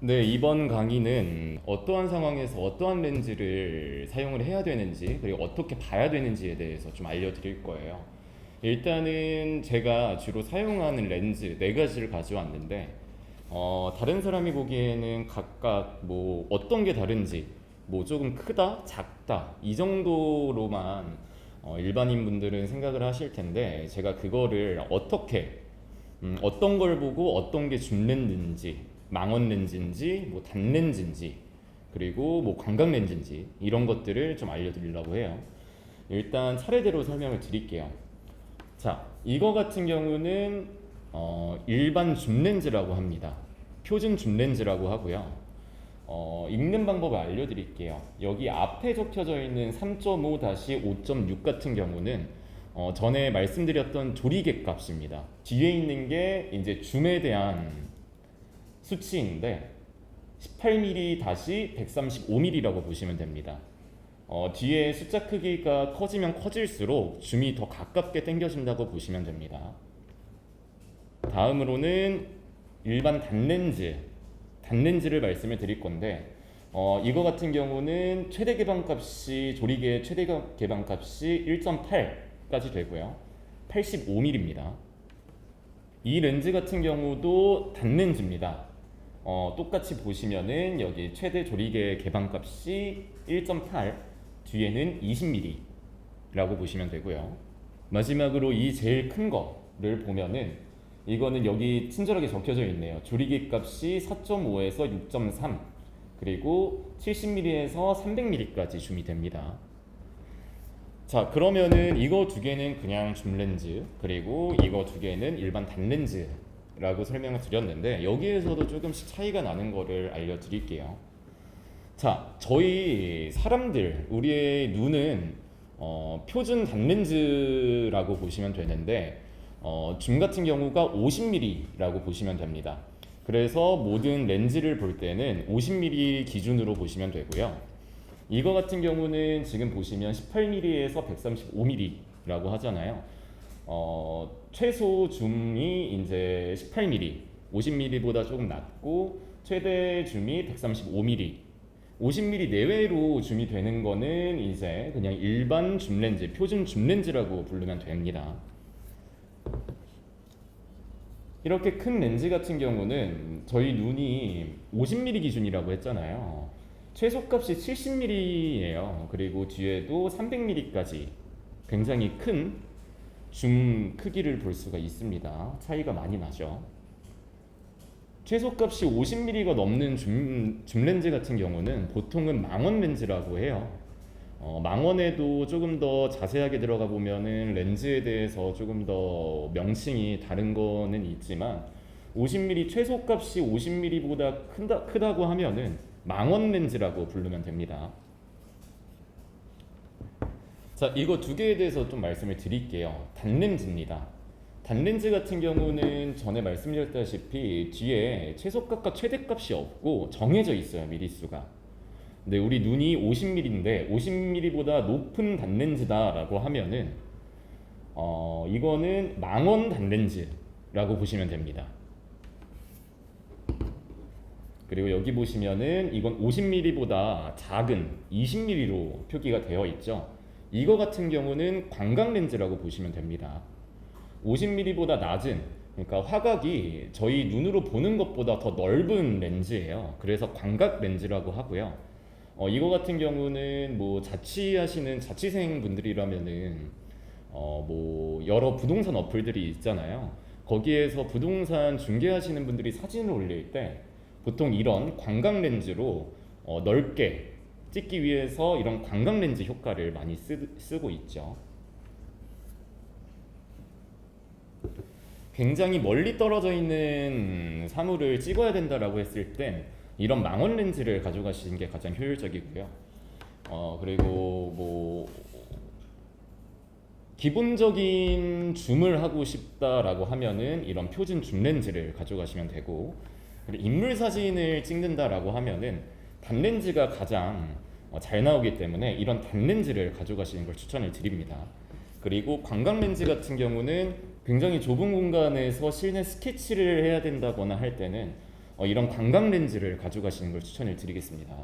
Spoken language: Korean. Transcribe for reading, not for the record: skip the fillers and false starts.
네, 이번 강의는 어떠한 상황에서 어떠한 렌즈를 사용을 해야 되는지, 그리고 어떻게 봐야 되는지에 대해서 좀 알려드릴 거예요. 일단은 제가 주로 사용하는 렌즈 네 가지를 가져왔는데, 다른 사람이 보기에는 각각 뭐 어떤 게 다른지, 뭐 조금 크다, 작다, 이 정도로만 일반인 분들은 생각을 하실 텐데, 제가 그거를 어떻게 어떤 걸 보고 어떤 게 줌 렌즈인지, 망원 렌즈인지, 뭐 단렌즈인지, 그리고 뭐 광각 렌즈인지 이런 것들을 좀 알려드리려고 해요. 일단 차례대로 설명을 드릴게요. 자, 이거 같은 경우는 일반 줌 렌즈라고 합니다. 표준 줌 렌즈라고 하고요. 읽는 방법을 알려드릴게요. 여기 앞에 적혀져 있는 3.5-5.6 같은 경우는 전에 말씀드렸던 조리개 값입니다. 뒤에 있는 게 이제 줌에 대한 수치인데 18mm-135mm라고 보시면 됩니다. 뒤에 숫자 크기가 커지면 커질수록 줌이 더 가깝게 당겨진다고 보시면 됩니다. 다음으로는 일반 단렌즈를 말씀을 드릴 건데 이거 같은 경우는 최대 개방값이 조리개 최대 개방값이 1.8까지 되고요. 85mm입니다. 이 렌즈 같은 경우도 단렌즈입니다. 똑같이 보시면은 여기 최대 조리개 개방값이 1.8, 뒤에는 20mm라고 보시면 되고요. 마지막으로 이 제일 큰 거를 보면은 이거는 여기 친절하게 적혀져 있네요. 조리개 값이 4.5에서 6.3, 그리고 70mm에서 300mm까지 줌이 됩니다. 자, 그러면은 이거 두 개는 그냥 줌 렌즈, 그리고 이거 두 개는 일반 단렌즈라고 설명을 드렸는데 여기에서도 조금씩 차이가 나는 거를 알려드릴게요. 자, 저희 사람들, 우리의 눈은 표준 단렌즈라고 보시면 되는데 줌 같은 경우가 50mm라고 보시면 됩니다. 그래서 모든 렌즈를 볼 때는 50mm 기준으로 보시면 되고요. 이거 같은 경우는 지금 보시면 18mm에서 135mm라고 하잖아요. 최소 줌이 이제 18mm, 50mm보다 조금 낮고 최대 줌이 135mm, 50mm 내외로 줌이 되는 거는 이제 그냥 일반 줌 렌즈, 표준 줌 렌즈라고 부르면 됩니다. 이렇게 큰 렌즈 같은 경우는 저희 눈이 50mm 기준이라고 했잖아요. 최소값이 70mm예요. 그리고 뒤에도 300mm까지 굉장히 큰 줌 크기를 볼 수가 있습니다. 차이가 많이 나죠. 최소값이 50mm가 넘는 줌 렌즈 같은 경우는 보통은 망원 렌즈라고 해요. 망원에도 조금 더 자세하게 들어가 보면은 렌즈에 대해서 조금 더 명칭이 다른 거는 있지만 50mm 최소값이 50mm보다 크다고 하면은 망원 렌즈라고 부르면 됩니다. 자, 이거 두 개에 대해서 좀 말씀을 드릴게요. 단렌즈입니다. 단렌즈 같은 경우는 전에 말씀드렸다시피 뒤에 최소값과 최대값이 없고 정해져 있어요, 미리수가. 근데 우리 눈이 50mm인데 50mm보다 높은 단렌즈다라고 하면은 이거는 망원 단렌즈라고 보시면 됩니다. 그리고 여기 보시면은 이건 50mm보다 작은 20mm로 표기가 되어 있죠. 이거 같은 경우는 광각 렌즈라고 보시면 됩니다. 50mm보다 낮은, 그러니까 화각이 저희 눈으로 보는 것보다 더 넓은 렌즈예요. 그래서 광각 렌즈라고 하고요. 이거 같은 경우는 뭐 자취하시는 자취생 분들이라면은 뭐 여러 부동산 어플들이 있잖아요. 거기에서 부동산 중개하시는 분들이 사진을 올릴 때 보통 이런 광각 렌즈로 넓게 찍기 위해서 이런 광각 렌즈 효과를 많이 쓰고 있죠. 굉장히 멀리 떨어져 있는 사물을 찍어야 된다라고 했을 땐 이런 망원 렌즈를 가져가시는 게 가장 효율적이고요. 그리고 뭐 기본적인 줌을 하고 싶다라고 하면은 이런 표준 줌 렌즈를 가져가시면 되고, 그리고 인물 사진을 찍는다라고 하면은 단렌즈가 가장 잘 나오기 때문에 이런 단렌즈를 가져가시는 걸 추천을 드립니다. 그리고 광각 렌즈 같은 경우는 굉장히 좁은 공간에서 실내 스케치를 해야 된다거나 할 때는 이런 광각 렌즈를 가져가시는 걸 추천을 드리겠습니다.